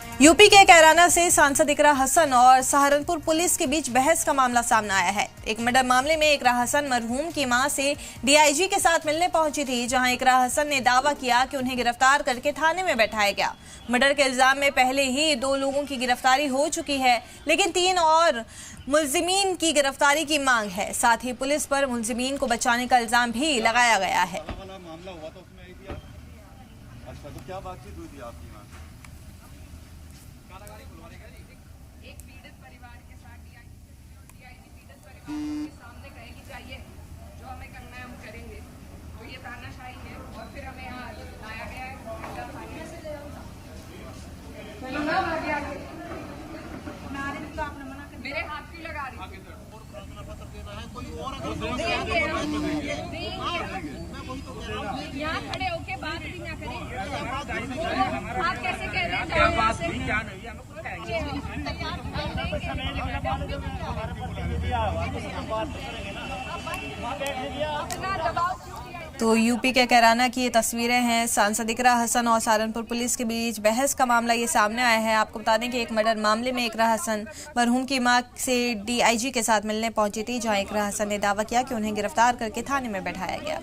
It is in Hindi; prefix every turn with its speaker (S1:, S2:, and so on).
S1: यूपी के कैराना से सांसद इकरा हसन और सहारनपुर पुलिस के बीच बहस का मामला सामने आया है। एक मर्डर मामले में इकरा हसन मरहूम की मां से डीआईजी के साथ मिलने पहुंची थी, जहां इकरा हसन ने दावा किया कि उन्हें गिरफ्तार करके थाने में बैठाया गया। मर्डर के इल्जाम में पहले ही 2 लोगों की गिरफ्तारी हो चुकी है, लेकिन 3 और मुलजिमीन की गिरफ्तारी की मांग है। साथ ही पुलिस पर मुलजिमीन को बचाने का इल्जाम भी लगाया गया है।
S2: मामला हुआ था उसमें आई थी आप? अच्छा, तो क्या बातचीत हुई थी आपकी वहाँ?
S3: एक पीड़ित परिवार के साथ डीआईजी पीड़ित परिवार के सामने कहेगी जाइए, जो हमें करना है हम करेंगे। तो ये तानाशाही है और फिर हमें यहाँ लाया गया है। मेरे हाथ भी लगा रही यहाँ खड़े होके बात भी ना करें। आप कैसे कह रहे हैं?
S1: तो यूपी के कैराना की ये तस्वीरें हैं। सांसद इकरा हसन और सहारनपुर पुलिस के बीच बहस का मामला ये सामने आया है। आपको बता दें कि एक मर्डर मामले में इकरा हसन मरहूम की मां से डीआईजी के साथ मिलने पहुंची थी, जहां इकरा हसन ने दावा किया कि उन्हें गिरफ्तार करके थाने में बैठाया गया।